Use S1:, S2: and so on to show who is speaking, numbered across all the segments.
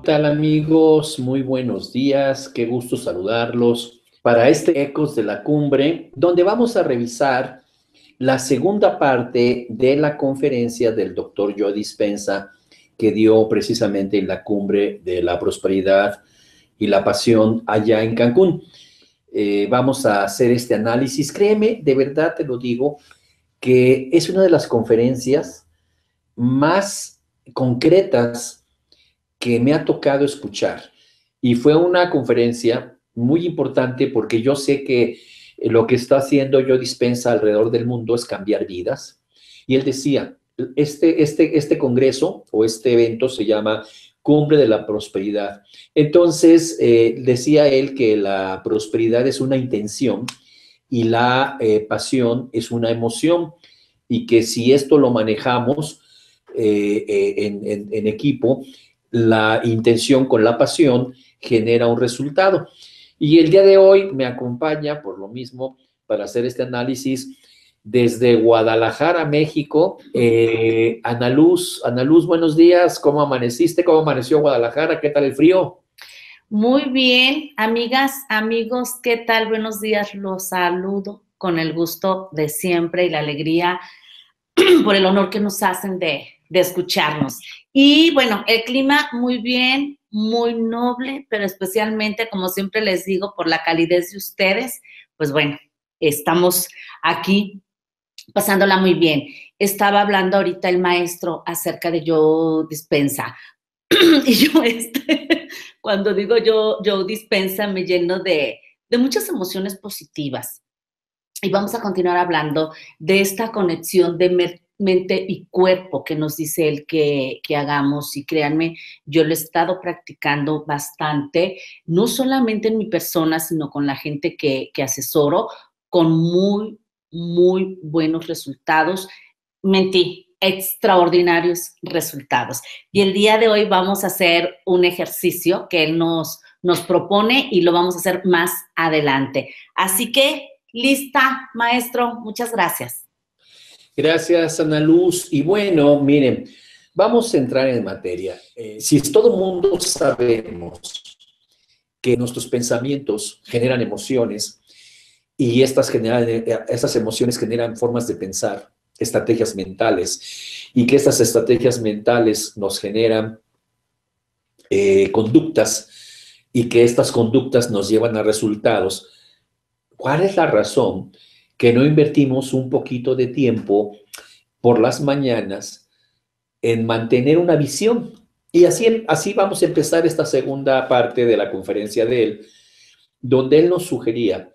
S1: ¿Qué tal amigos? Muy buenos días, qué gusto saludarlos para este Ecos de la Cumbre, donde vamos a revisar la segunda parte de la conferencia del doctor Joe Dispenza que dio precisamente en la Cumbre de la Prosperidad y la Pasión allá en Cancún. Vamos a hacer este análisis. Créeme, de verdad te lo digo, que es una de las conferencias más concretas que me ha tocado escuchar. Y fue una conferencia muy importante porque yo sé que lo que está haciendo Joe Dispenza alrededor del mundo es cambiar vidas. Y él decía, este congreso o este evento se llama Cumbre de la Prosperidad. Entonces, decía él que la prosperidad es una intención y la pasión es una emoción y que si esto lo manejamos en equipo, la intención con la pasión genera un resultado. Y el día de hoy me acompaña, por lo mismo, para hacer este análisis desde Guadalajara, México, Ana Luz. Ana Luz, buenos días. ¿Cómo amaneciste? ¿Cómo amaneció Guadalajara? ¿Qué tal el frío?
S2: Muy bien, amigas, amigos, ¿qué tal? Buenos días, los saludo con el gusto de siempre y la alegría por el honor que nos hacen de escucharnos. Y bueno, el clima muy bien, muy noble, pero especialmente, como siempre les digo, por la calidez de ustedes, pues bueno, estamos aquí pasándola muy bien. Estaba hablando ahorita el maestro acerca de Joe Dispensa. Y yo, cuando digo yo Dispensa, me lleno de muchas emociones positivas. Y vamos a continuar hablando de esta conexión de mente y cuerpo que nos dice él que hagamos. Y créanme, yo lo he estado practicando bastante, no solamente en mi persona, sino con la gente que asesoro, con muy, muy buenos resultados. Mentí, extraordinarios resultados. Y el día de hoy vamos a hacer un ejercicio que él nos propone y lo vamos a hacer más adelante. Así que, lista, maestro, muchas gracias.
S1: Gracias, Ana Luz. Y bueno, miren, vamos a entrar en materia. Si todo el mundo sabemos que nuestros pensamientos generan emociones y estas emociones generan formas de pensar, estrategias mentales, y que estas estrategias mentales nos generan conductas y que estas conductas nos llevan a resultados. ¿Cuál es la razón que no invertimos un poquito de tiempo por las mañanas en mantener una visión? Y así vamos a empezar esta segunda parte de la conferencia de él, donde él nos sugería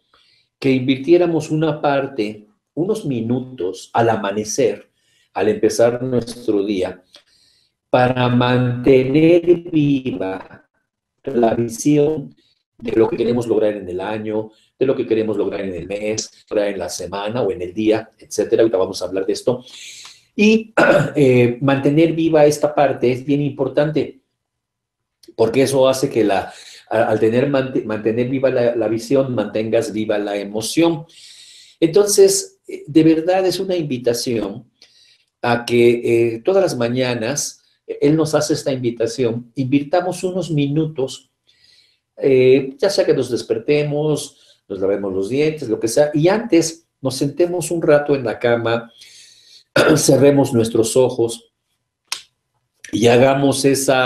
S1: que invirtiéramos una parte, unos minutos al amanecer, al empezar nuestro día, para mantener viva la visión de lo que queremos lograr en el año, de lo que queremos lograr en el mes, lograr en la semana o en el día, etcétera. Ahorita vamos a hablar de esto. Y mantener viva esta parte es bien importante, porque eso hace que al mantener viva la visión, mantengas viva la emoción. Entonces, de verdad es una invitación a que todas las mañanas él nos hace esta invitación, invirtamos unos minutos, ya sea que nos despertemos, nos lavemos los dientes, lo que sea, y antes nos sentemos un rato en la cama, cerremos nuestros ojos y hagamos ese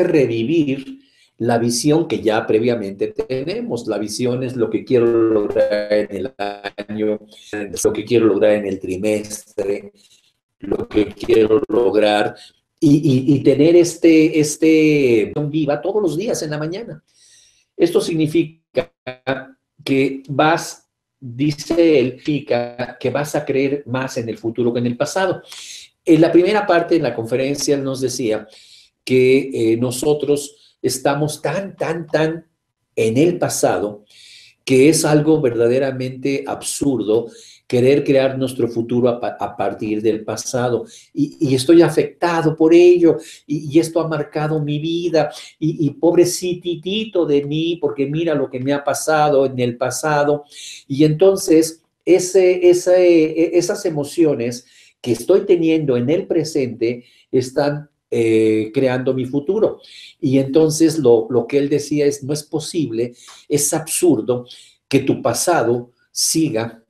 S1: revivir la visión que ya previamente tenemos. La visión es lo que quiero lograr en el año, es lo que quiero lograr en el trimestre, lo que quiero lograr y tener viva todos los días en la mañana. Esto significa que dice él, que vas a creer más en el futuro que en el pasado. En la primera parte de la conferencia él nos decía que nosotros estamos tan en el pasado que es algo verdaderamente absurdo querer crear nuestro futuro a partir del pasado. Y estoy afectado por ello, y esto ha marcado mi vida, y pobrecitito de mí, porque mira lo que me ha pasado en el pasado. Y entonces, esas emociones que estoy teniendo en el presente están creando mi futuro. Y entonces lo que él decía es, no es posible, es absurdo que tu pasado siga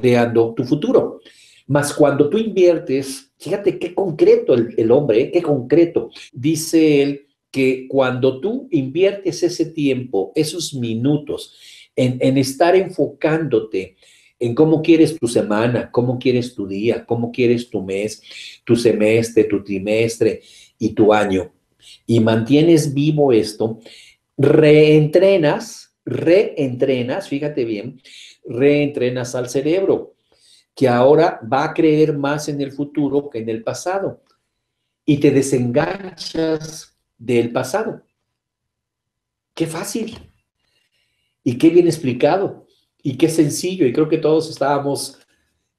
S1: creando tu futuro. Mas cuando tú inviertes, fíjate qué concreto el hombre, qué concreto. Dice él que cuando tú inviertes ese tiempo, esos minutos, en estar enfocándote en cómo quieres tu semana, cómo quieres tu día, cómo quieres tu mes, tu semestre, tu trimestre y tu año, y mantienes vivo esto, reentrenas, fíjate bien, reentrenas al cerebro, que ahora va a creer más en el futuro que en el pasado, y te desenganchas del pasado. Qué fácil y qué bien explicado y qué sencillo, y creo que todos estábamos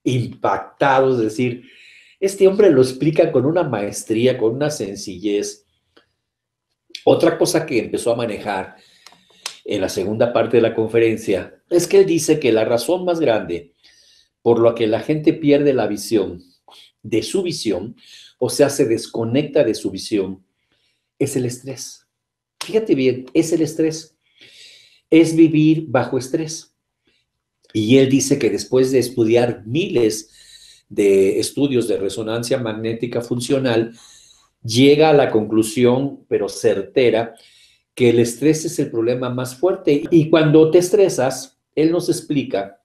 S1: impactados, es decir, este hombre lo explica con una maestría, con una sencillez. Otra cosa que empezó a manejar en la segunda parte de la conferencia es que él dice que la razón más grande por la que la gente pierde la visión de su visión, o sea, se desconecta de su visión, es el estrés. Fíjate bien, es el estrés, es vivir bajo estrés. Y él dice que después de estudiar miles de estudios de resonancia magnética funcional, llega a la conclusión, pero certera, que el estrés es el problema más fuerte. Y cuando te estresas, él nos explica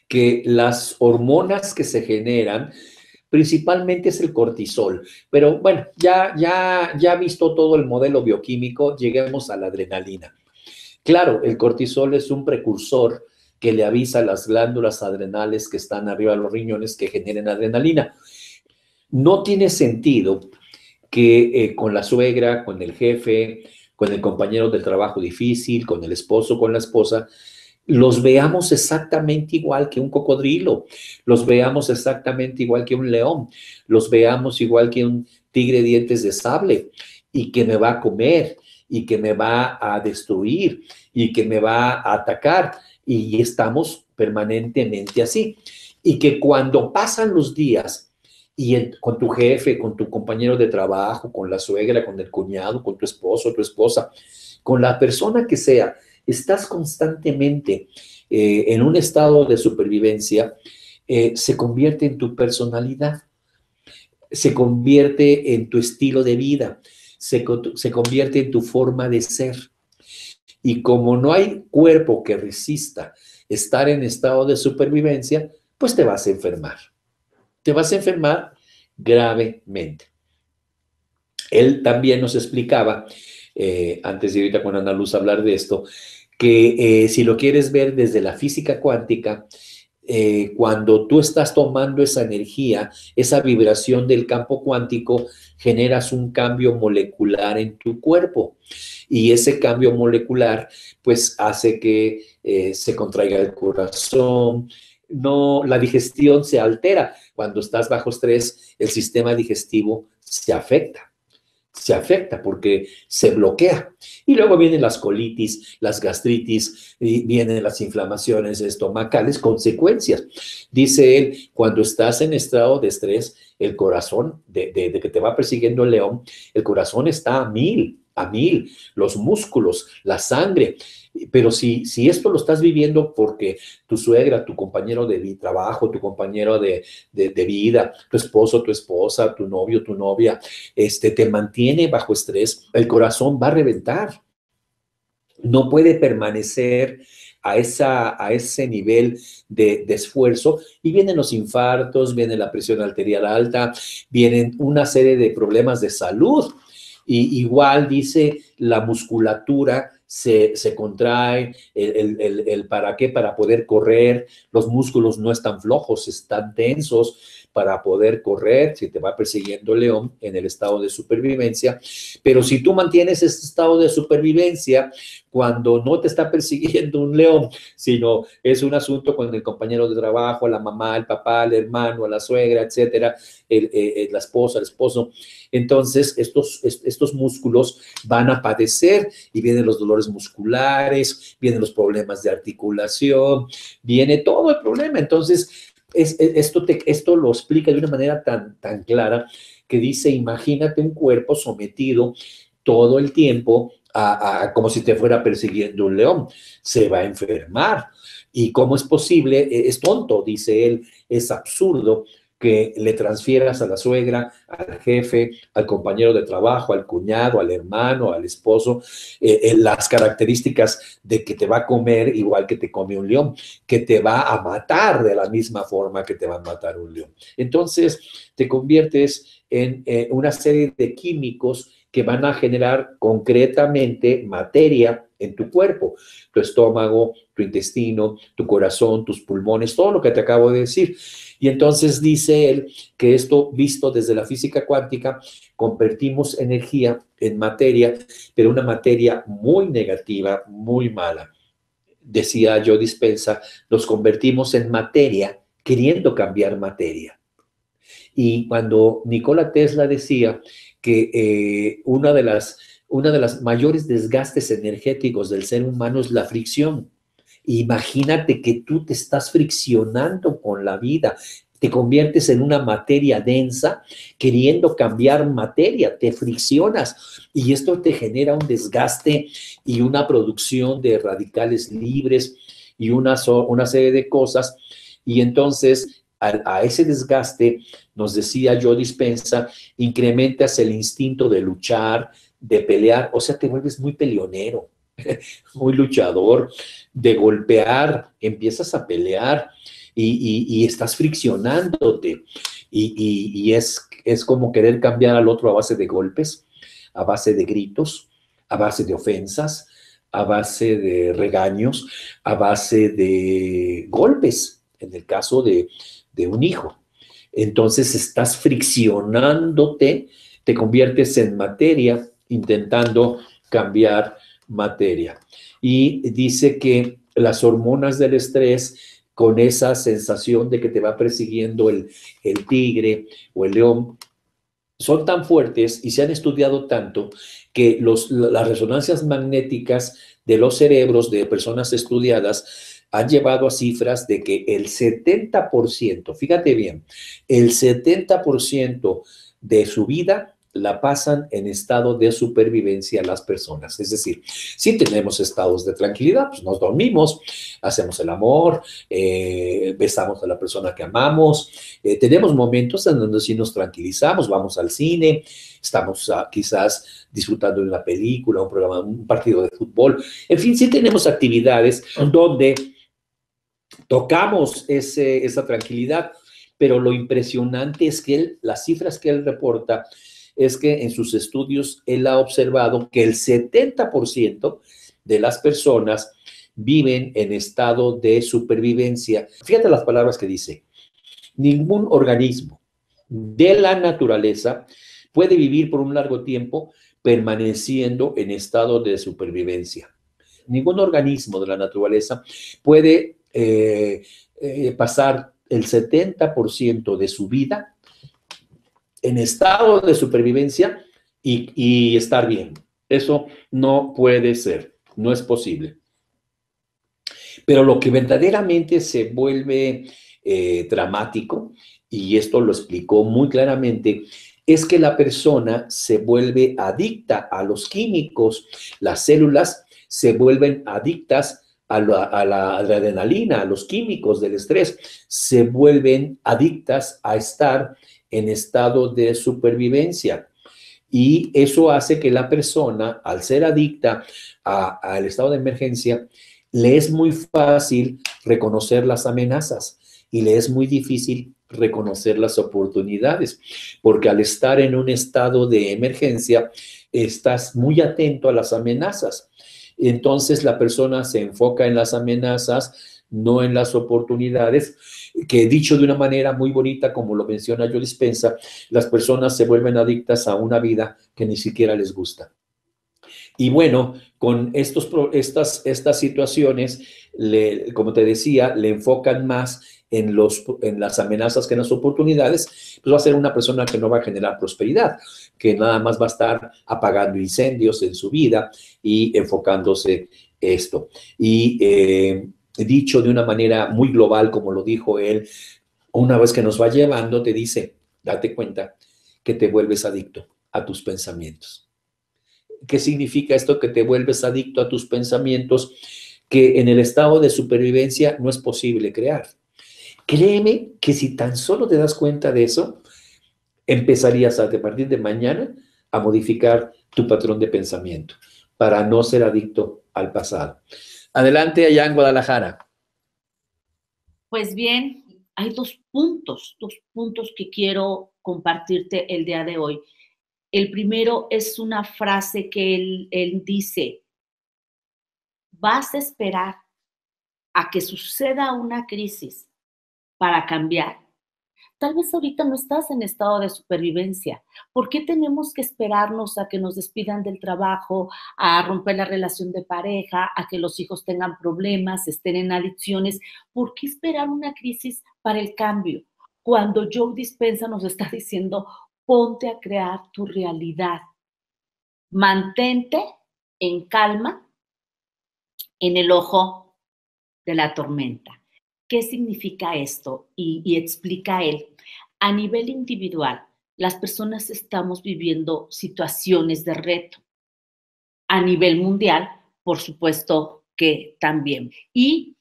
S1: que las hormonas que se generan, principalmente es el cortisol. Pero bueno, ya visto todo el modelo bioquímico, lleguemos a la adrenalina. Claro, el cortisol es un precursor que le avisa a las glándulas adrenales que están arriba de los riñones que generen adrenalina. No tiene sentido que con la suegra, con el jefe, con el compañero del trabajo difícil, con el esposo, con la esposa, los veamos exactamente igual que un cocodrilo, los veamos exactamente igual que un león, los veamos igual que un tigre de dientes de sable, y que me va a comer, y que me va a destruir, y que me va a atacar, y estamos permanentemente así. Y que cuando pasan los días, y con tu jefe, con tu compañero de trabajo, con la suegra, con el cuñado, con tu esposo, tu esposa, con la persona que sea, estás constantemente en un estado de supervivencia, se convierte en tu personalidad, se convierte en tu estilo de vida, se convierte en tu forma de ser. Y como no hay cuerpo que resista estar en estado de supervivencia, pues te vas a enfermar. Te vas a enfermar gravemente. Él también nos explicaba, antes de ahorita con Ana Luz hablar de esto, que si lo quieres ver desde la física cuántica, cuando tú estás tomando esa energía, esa vibración del campo cuántico, generas un cambio molecular en tu cuerpo. Y ese cambio molecular, pues, hace que se contraiga el corazón. No, la digestión se altera. Cuando estás bajo estrés, el sistema digestivo se afecta porque se bloquea. Y luego vienen las colitis, las gastritis, y vienen las inflamaciones estomacales, consecuencias. Dice él, cuando estás en estado de estrés, el corazón, de que te va persiguiendo el león, el corazón está a mil, los músculos, la sangre. Pero si esto lo estás viviendo porque tu suegra, tu compañero de trabajo, tu compañero de vida, tu esposo, tu esposa, tu novio, tu novia, te mantiene bajo estrés, el corazón va a reventar. No puede permanecer a ese nivel de esfuerzo, y vienen los infartos, viene la presión arterial alta, vienen una serie de problemas de salud. Y igual dice, la musculatura se contrae, el para qué, para poder correr, los músculos no están flojos, están tensos para poder correr, si te va persiguiendo el león en el estado de supervivencia. Pero si tú mantienes ese estado de supervivencia, cuando no te está persiguiendo un león, sino es un asunto con el compañero de trabajo, la mamá, el papá, el hermano, la suegra, etcétera, la esposa, el esposo, entonces estos músculos van a padecer, y vienen los dolores musculares, vienen los problemas de articulación, viene todo el problema. Entonces, esto lo explica de una manera tan clara, que dice, imagínate un cuerpo sometido todo el tiempo como si te fuera persiguiendo un león. Se va a enfermar. ¿Y cómo es posible? Es tonto, dice él, es absurdo que le transfieras a la suegra, al jefe, al compañero de trabajo, al cuñado, al hermano, al esposo, las características de que te va a comer igual que te come un león, que te va a matar de la misma forma que te va a matar un león. Entonces, te conviertes en una serie de químicos que van a generar concretamente materia en tu cuerpo, tu estómago, tu intestino, tu corazón, tus pulmones, todo lo que te acabo de decir. Y entonces dice él que esto, visto desde la física cuántica, convertimos energía en materia, pero una materia muy negativa, muy mala. Decía Joe Dispenza, nos convertimos en materia queriendo cambiar materia. Y cuando Nikola Tesla decía que una de las mayores desgastes energéticos del ser humano es la fricción. Imagínate que tú te estás friccionando con la vida, te conviertes en una materia densa queriendo cambiar materia, te friccionas y esto te genera un desgaste y una producción de radicales libres y una serie de cosas. Y entonces a ese desgaste, nos decía Joe Dispenza, incrementas el instinto de luchar, de pelear, o sea, te vuelves muy peleonero, muy luchador, de golpear, empiezas a pelear y estás friccionándote y es como querer cambiar al otro a base de golpes, a base de gritos, a base de ofensas, a base de regaños, a base de golpes, en el caso de un hijo. Entonces estás friccionándote, te conviertes en materia intentando cambiar materia. Y dice que las hormonas del estrés, con esa sensación de que te va persiguiendo el tigre o el león, son tan fuertes y se han estudiado tanto que las resonancias magnéticas de los cerebros de personas estudiadas han llevado a cifras de que el 70%, fíjate bien, el 70% de su vida la pasan en estado de supervivencia las personas. Es decir, si tenemos estados de tranquilidad, pues nos dormimos, hacemos el amor, besamos a la persona que amamos, tenemos momentos en donde sí nos tranquilizamos, vamos al cine, estamos quizás disfrutando de una película, un programa, un partido de fútbol, en fin, sí tenemos actividades donde tocamos esa tranquilidad, pero lo impresionante es que las cifras que él reporta es que en sus estudios él ha observado que el 70% de las personas viven en estado de supervivencia. Fíjate las palabras que dice. Ningún organismo de la naturaleza puede vivir por un largo tiempo permaneciendo en estado de supervivencia. Ningún organismo de la naturaleza puede pasar el 70% de su vida en estado de supervivencia y estar bien. Eso no puede ser, no es posible. Pero lo que verdaderamente se vuelve dramático, y esto lo explicó muy claramente, es que la persona se vuelve adicta a los químicos, las células se vuelven adictas a la adrenalina, a los químicos del estrés, se vuelven adictas a estar en estado de supervivencia. Y eso hace que la persona, al ser adicta al estado de emergencia, le es muy fácil reconocer las amenazas y le es muy difícil reconocer las oportunidades, porque al estar en un estado de emergencia, estás muy atento a las amenazas. Entonces la persona se enfoca en las amenazas, no en las oportunidades, que dicho de una manera muy bonita, como lo menciona Joe Dispenza, las personas se vuelven adictas a una vida que ni siquiera les gusta. Y bueno, con estas situaciones, como te decía, le enfocan más en las amenazas que en las oportunidades, pues va a ser una persona que no va a generar prosperidad, que nada más va a estar apagando incendios en su vida y enfocándose esto. Y dicho de una manera muy global, como lo dijo él, una vez que nos va llevando, te dice, date cuenta que te vuelves adicto a tus pensamientos. ¿Qué significa esto que te vuelves adicto a tus pensamientos? Que en el estado de supervivencia no es posible crear. Créeme que si tan solo te das cuenta de eso, empezarías a partir de mañana a modificar tu patrón de pensamiento para no ser adicto al pasado. Adelante allá en Guadalajara.
S2: Pues bien, hay dos puntos que quiero compartirte el día de hoy. El primero es una frase que él dice: vas a esperar a que suceda una crisis para cambiar. Tal vez ahorita no estás en estado de supervivencia. ¿Por qué tenemos que esperarnos a que nos despidan del trabajo, a romper la relación de pareja, a que los hijos tengan problemas, estén en adicciones? ¿Por qué esperar una crisis para el cambio? Cuando Joe Dispenza nos está diciendo, ponte a crear tu realidad. Mantente en calma en el ojo de la tormenta. ¿Qué significa esto? Y explica él. A nivel individual, las personas estamos viviendo situaciones de reto. A nivel mundial, por supuesto que también. Y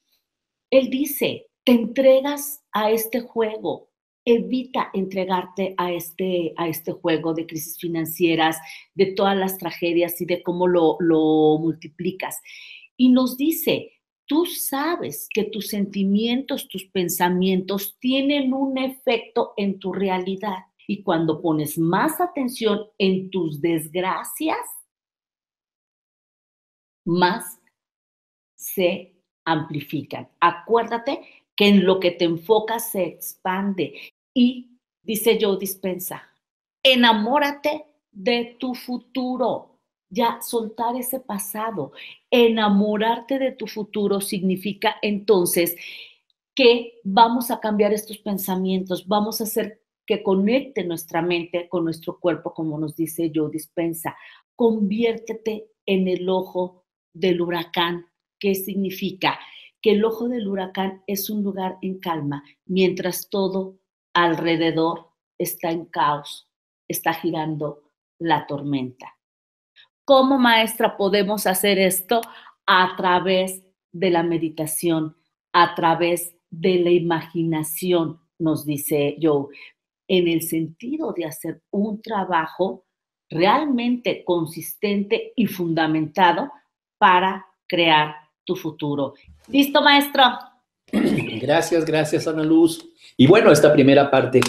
S2: él dice, te entregas a este juego, evita entregarte a este juego de crisis financieras, de todas las tragedias y de cómo lo multiplicas. Y nos dice, tú sabes que tus sentimientos, tus pensamientos tienen un efecto en tu realidad. Y cuando pones más atención en tus desgracias, más se amplifican. Acuérdate que en lo que te enfocas se expande. Y dice Joe Dispenza, enamórate de tu futuro. Ya soltar ese pasado. Enamorarte de tu futuro significa entonces que vamos a cambiar estos pensamientos, vamos a hacer que conecte nuestra mente con nuestro cuerpo, como nos dice Joe Dispenza. Conviértete en el ojo del huracán. ¿Qué significa? Que el ojo del huracán es un lugar en calma, mientras todo alrededor está en caos, está girando la tormenta. ¿Cómo, maestra, podemos hacer esto? A través de la meditación, a través de la imaginación, nos dice Joe, en el sentido de hacer un trabajo realmente consistente y fundamentado para crear tu futuro. ¿Listo, maestro?
S1: Gracias, Ana Luz. Y bueno, esta primera parte,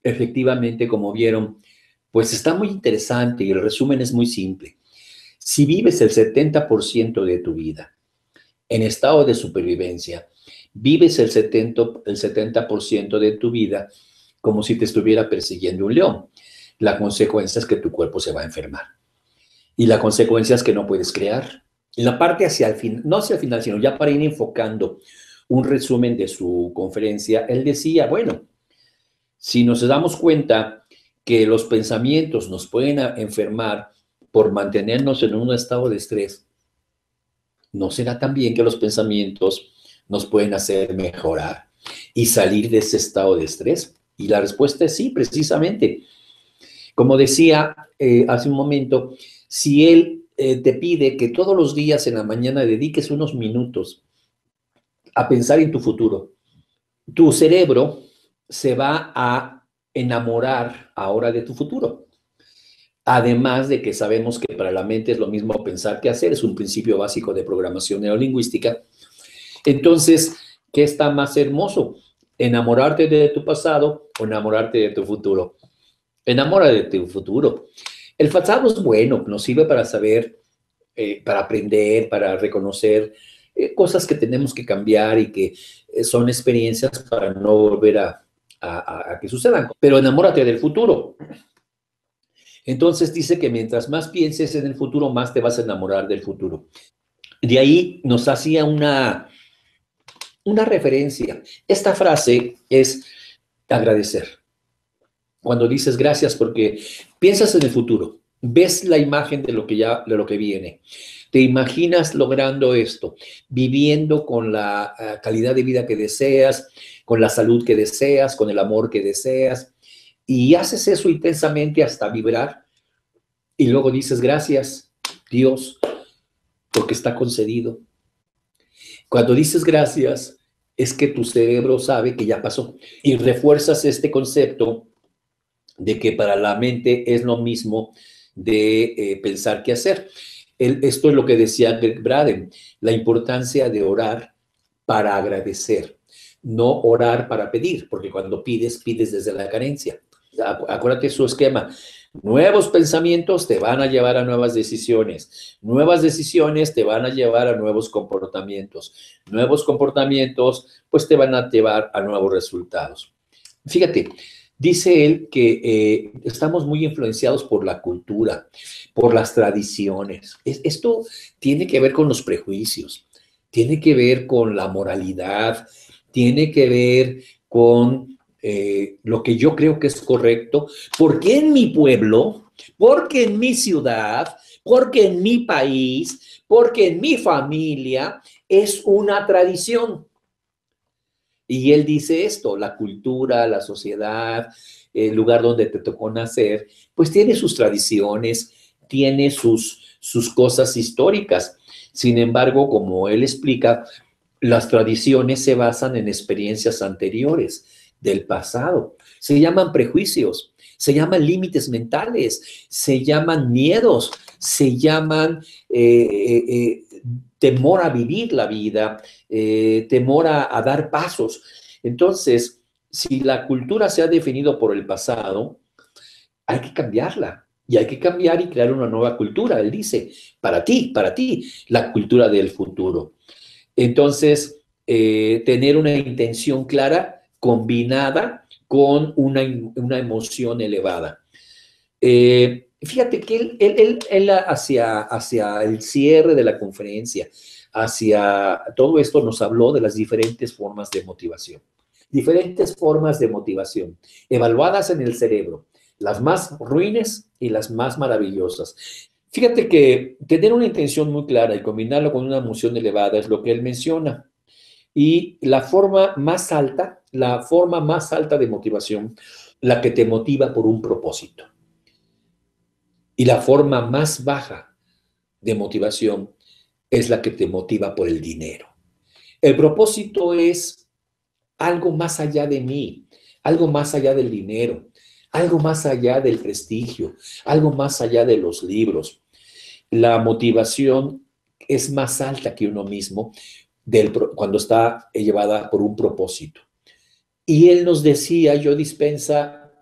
S1: efectivamente, como vieron, pues está muy interesante y el resumen es muy simple. Si vives el 70% de tu vida en estado de supervivencia, vives el 70% de tu vida como si te estuviera persiguiendo un león. La consecuencia es que tu cuerpo se va a enfermar. Y la consecuencia es que no puedes crear. Y la parte hacia el final, no hacia el final, sino ya para ir enfocando un resumen de su conferencia, él decía, bueno, si nos damos cuenta que los pensamientos nos pueden enfermar por mantenernos en un estado de estrés, ¿no será también que los pensamientos nos pueden hacer mejorar y salir de ese estado de estrés? Y la respuesta es sí, precisamente. Como decía hace un momento, si él te pide que todos los días en la mañana dediques unos minutos a pensar en tu futuro, tu cerebro se va a enamorar ahora de tu futuro. Además de que sabemos que para la mente es lo mismo pensar que hacer, es un principio básico de programación neurolingüística. Entonces, ¿qué está más hermoso? ¿Enamorarte de tu pasado o enamorarte de tu futuro? Enamórate de tu futuro. El pasado es bueno, nos sirve para saber, para aprender, para reconocer cosas que tenemos que cambiar y que son experiencias para no volver a que sucedan. Pero enamórate del futuro. Entonces dice que mientras más pienses en el futuro, más te vas a enamorar del futuro. De ahí nos hacía una referencia. Esta frase es agradecer. Cuando dices gracias porque piensas en el futuro, ves la imagen de lo que viene, te imaginas logrando esto, viviendo con la calidad de vida que deseas, con la salud que deseas, con el amor que deseas, y haces eso intensamente hasta vibrar y luego dices gracias, Dios, porque está concedido. Cuando dices gracias, es que tu cerebro sabe que ya pasó y refuerzas este concepto de que para la mente es lo mismo de pensar que hacer. Esto es lo que decía Greg Braden, la importancia de orar para agradecer, no orar para pedir, porque cuando pides, pides desde la carencia. Acuérdate su esquema. Nuevos pensamientos te van a llevar a nuevas decisiones. Nuevas decisiones te van a llevar a nuevos comportamientos. Nuevos comportamientos, pues te van a llevar a nuevos resultados. Fíjate, dice él que estamos muy influenciados por la cultura, por las tradiciones. Esto tiene que ver con los prejuicios, tiene que ver con la moralidad, tiene que ver con lo que yo creo que es correcto, porque en mi pueblo, porque en mi ciudad, porque en mi país, porque en mi familia es una tradición. Y él dice esto, la cultura, la sociedad, el lugar donde te tocó nacer, pues tiene sus tradiciones, tiene sus cosas históricas. Sin embargo, como él explica, las tradiciones se basan en experiencias anteriores del pasado. Se llaman prejuicios, se llaman límites mentales, se llaman miedos, se llaman temor a vivir la vida, temor a dar pasos. Entonces, si la cultura se ha definido por el pasado, hay que cambiarla. Y hay que cambiar y crear una nueva cultura. Él dice, para ti, la cultura del futuro. Entonces, tener una intención clara combinada con una emoción elevada. Fíjate que él hacia el cierre de la conferencia, hacia todo esto nos habló de las diferentes formas de motivación. Diferentes formas de motivación, evaluadas en el cerebro, las más ruines y las más maravillosas. Fíjate que tener una intención muy clara y combinarlo con una emoción elevada es lo que él menciona. Y la forma más alta de motivación, la que te motiva por un propósito. Y la forma más baja de motivación es la que te motiva por el dinero. El propósito es algo más allá de mí, algo más allá del dinero, algo más allá del prestigio, algo más allá de los libros. La motivación es más alta que uno mismo cuando está llevada por un propósito. Y él nos decía, Joe Dispenza,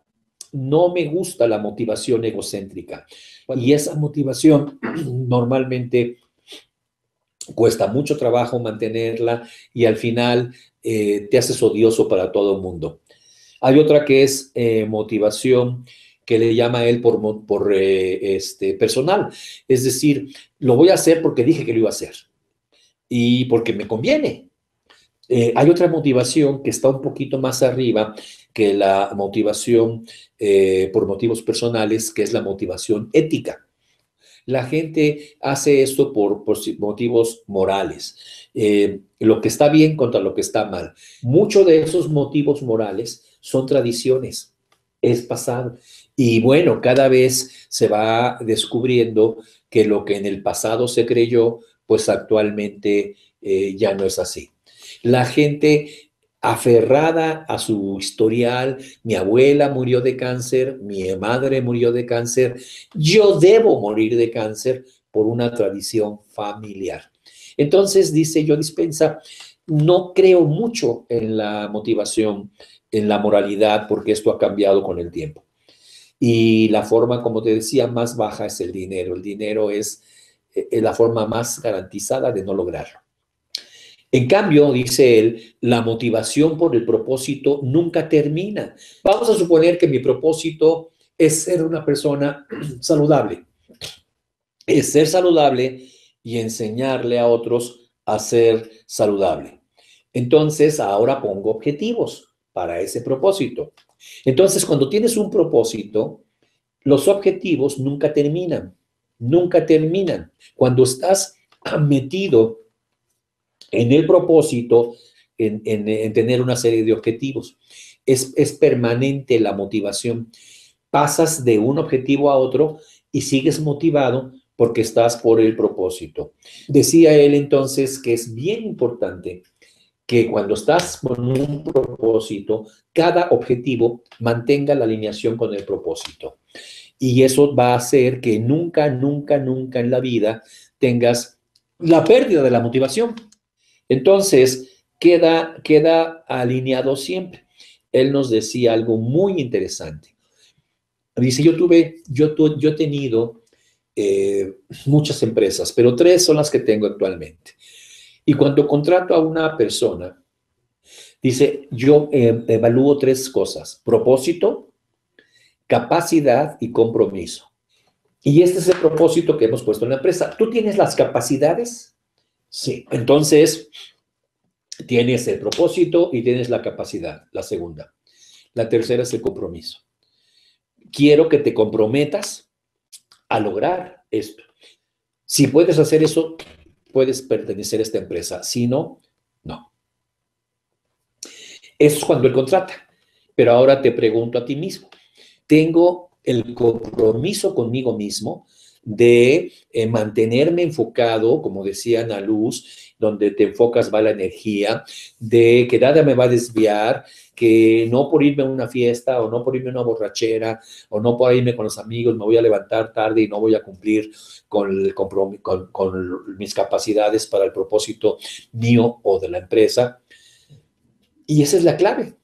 S1: no me gusta la motivación egocéntrica. Y esa motivación normalmente cuesta mucho trabajo mantenerla y al final te haces odioso para todo el mundo. Hay otra que es motivación que le llama él por personal. Es decir, lo voy a hacer porque dije que lo iba a hacer y porque me conviene. Hay otra motivación que está un poquito más arriba que la motivación por motivos personales, que es la motivación ética. La gente hace esto por motivos morales, lo que está bien contra lo que está mal. Muchos de esos motivos morales son tradiciones, es pasado. Y bueno, cada vez se va descubriendo que lo que en el pasado se creyó, pues actualmente ya no es así. La gente aferrada a su historial, mi abuela murió de cáncer, mi madre murió de cáncer, yo debo morir de cáncer por una tradición familiar. Entonces, dice Joe Dispenza, no creo mucho en la motivación, en la moralidad, porque esto ha cambiado con el tiempo. Y la forma, como te decía, más baja es el dinero. El dinero es la forma más garantizada de no lograrlo. En cambio, dice él, la motivación por el propósito nunca termina. Vamos a suponer que mi propósito es ser una persona saludable. Es ser saludable y enseñarle a otros a ser saludable. Entonces, ahora pongo objetivos para ese propósito. Entonces, cuando tienes un propósito, los objetivos nunca terminan. Nunca terminan. Cuando estás metido en el propósito, en tener una serie de objetivos. es permanente la motivación. Pasas de un objetivo a otro y sigues motivado porque estás por el propósito. Decía él entonces que es bien importante que cuando estás con un propósito, cada objetivo mantenga la alineación con el propósito. Y eso va a hacer que nunca, nunca, nunca en la vida tengas la pérdida de la motivación. Entonces, queda alineado siempre. Él nos decía algo muy interesante. Dice, yo he tenido muchas empresas, pero 3 son las que tengo actualmente. Y cuando contrato a una persona, dice, yo evalúo 3 cosas: propósito, capacidad y compromiso. Y este es el propósito que hemos puesto en la empresa. ¿Tú tienes las capacidades? Sí. Entonces, tienes el propósito y tienes la capacidad, la segunda. La tercera es el compromiso. Quiero que te comprometas a lograr esto. Si puedes hacer eso, puedes pertenecer a esta empresa. Si no, no. Eso es cuando él contrata. Pero ahora te pregunto a ti mismo. Tengo el compromiso conmigo mismo de mantenerme enfocado, como decía Ana Luz, donde te enfocas va la energía, de que nada me va a desviar, que no por irme a una fiesta o no por irme a una borrachera o no por irme con los amigos me voy a levantar tarde y no voy a cumplir con mis capacidades para el propósito mío o de la empresa. Y esa es la clave.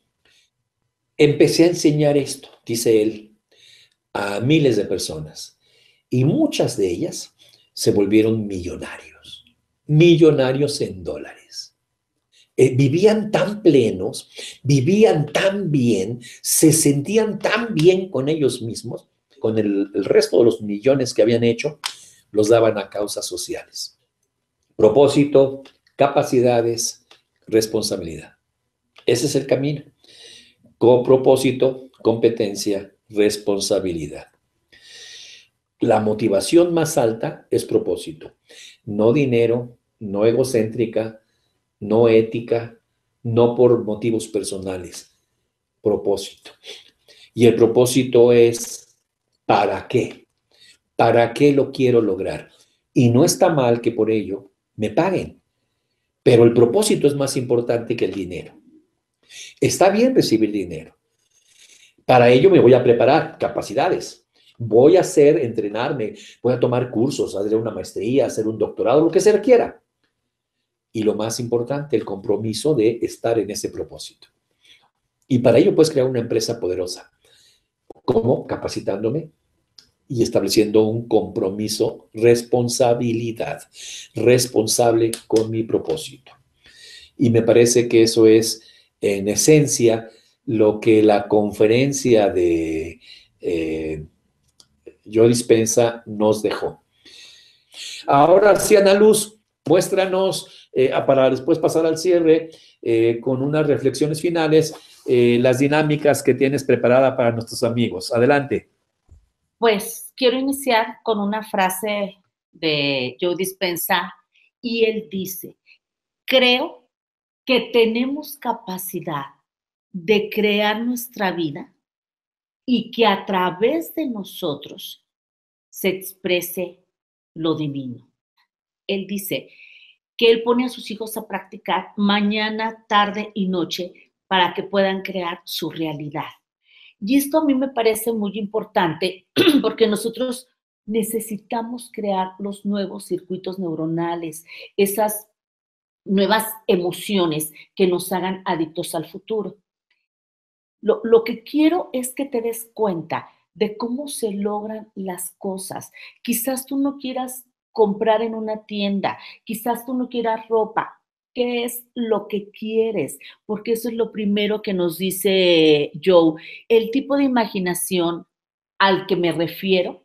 S1: Empecé a enseñar esto, dice él, a miles de personas y muchas de ellas se volvieron millonarios en dólares. Vivían tan plenos, vivían tan bien, se sentían tan bien con ellos mismos, con el resto de los millones que habían hecho, los daban a causas sociales. Propósito, capacidades, responsabilidad. Ese es el camino. Con propósito, competencia, responsabilidad. La motivación más alta es propósito. No dinero, no egocéntrica, no ética, no por motivos personales. Propósito. Y el propósito es ¿para qué? ¿Para qué lo quiero lograr? Y no está mal que por ello me paguen, pero el propósito es más importante que el dinero. Está bien recibir dinero. Para ello me voy a preparar, capacidades. Voy a entrenarme, voy a tomar cursos, hacer una maestría, hacer un doctorado, lo que se requiera. Y lo más importante, el compromiso de estar en ese propósito. Y para ello puedes crear una empresa poderosa. ¿Cómo? Capacitándome y estableciendo un compromiso, responsabilidad, responsable con mi propósito. Y me parece que eso es, en esencia, lo que la conferencia de Joe Dispenza nos dejó. Ahora sí, Ana Luz, muéstranos, para después pasar al cierre, con unas reflexiones finales, las dinámicas que tienes preparada para nuestros amigos. Adelante.
S2: Pues quiero iniciar con una frase de Joe Dispenza y él dice, creo que tenemos capacidad de crear nuestra vida y que a través de nosotros se exprese lo divino. Él dice que él pone a sus hijos a practicar mañana, tarde y noche para que puedan crear su realidad. Y esto a mí me parece muy importante porque nosotros necesitamos crear los nuevos circuitos neuronales, esas nuevas emociones que nos hagan adictos al futuro. Lo que quiero es que te des cuenta de cómo se logran las cosas. Quizás tú no quieras comprar en una tienda, quizás tú no quieras ropa. ¿Qué es lo que quieres? Porque eso es lo primero que nos dice Joe. El tipo de imaginación al que me refiero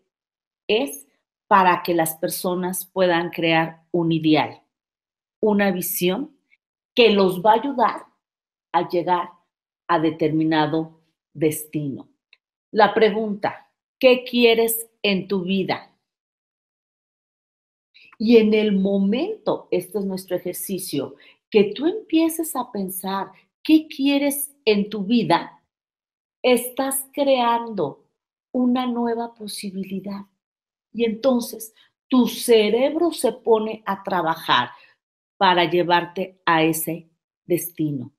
S2: es para que las personas puedan crear un ideal, una visión que los va a ayudar a llegar a determinado destino. La pregunta, ¿qué quieres en tu vida? Y en el momento, este es nuestro ejercicio, que tú empieces a pensar qué quieres en tu vida, estás creando una nueva posibilidad. Y entonces tu cerebro se pone a trabajar para llevarte a ese destino.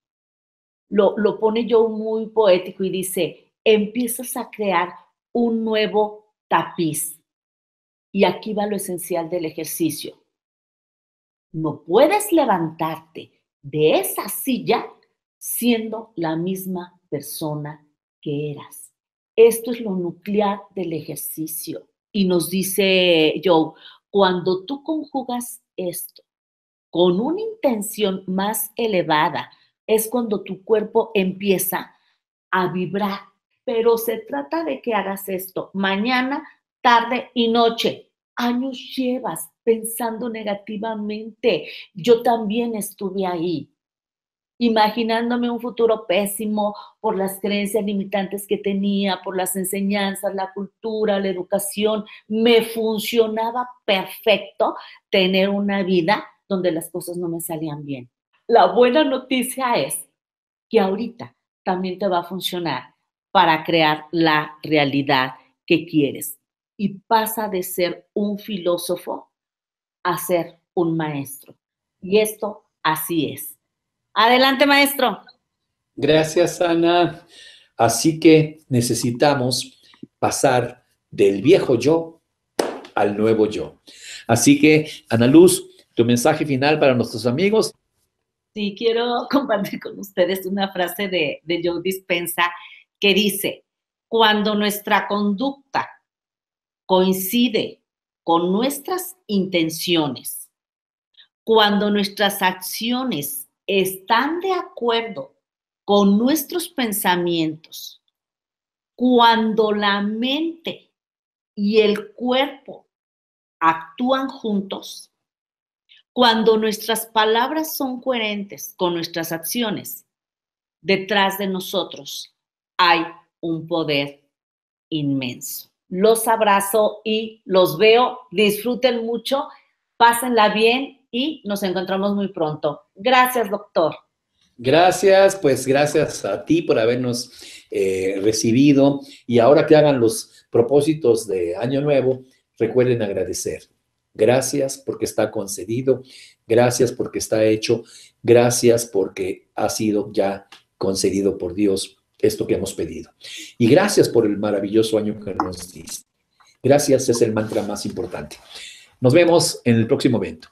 S2: Lo pone yo muy poético y dice, empiezas a crear un nuevo tapiz. Y aquí va lo esencial del ejercicio. No puedes levantarte de esa silla siendo la misma persona que eras. Esto es lo nuclear del ejercicio. Y nos dice Joe, cuando tú conjugas esto con una intención más elevada, es cuando tu cuerpo empieza a vibrar. Pero se trata de que hagas esto mañana, tarde y noche. Años llevas pensando negativamente. Yo también estuve ahí, imaginándome un futuro pésimo por las creencias limitantes que tenía, por las enseñanzas, la cultura, la educación. Me funcionaba perfecto tener una vida donde las cosas no me salían bien. La buena noticia es que ahorita también te va a funcionar para crear la realidad que quieres. Y pasa de ser un filósofo a ser un maestro. Y esto así es. Adelante, maestro.
S1: Gracias, Ana. Así que necesitamos pasar del viejo yo al nuevo yo. Así que, Ana Luz, tu mensaje final para nuestros amigos.
S2: Sí, quiero compartir con ustedes una frase de Joe Dispenza que dice, cuando nuestra conducta coincide con nuestras intenciones, cuando nuestras acciones están de acuerdo con nuestros pensamientos, cuando la mente y el cuerpo actúan juntos, cuando nuestras palabras son coherentes con nuestras acciones, detrás de nosotros hay un poder inmenso. Los abrazo y los veo. Disfruten mucho, pásenla bien y nos encontramos muy pronto. Gracias, doctor.
S1: Gracias, pues gracias a ti por habernos recibido, y ahora que hagan los propósitos de Año Nuevo, recuerden agradecer. Gracias porque está concedido, gracias porque está hecho, gracias porque ha sido ya concedido por Dios esto que hemos pedido. Y gracias por el maravilloso año que nos diste. Gracias es el mantra más importante. Nos vemos en el próximo evento.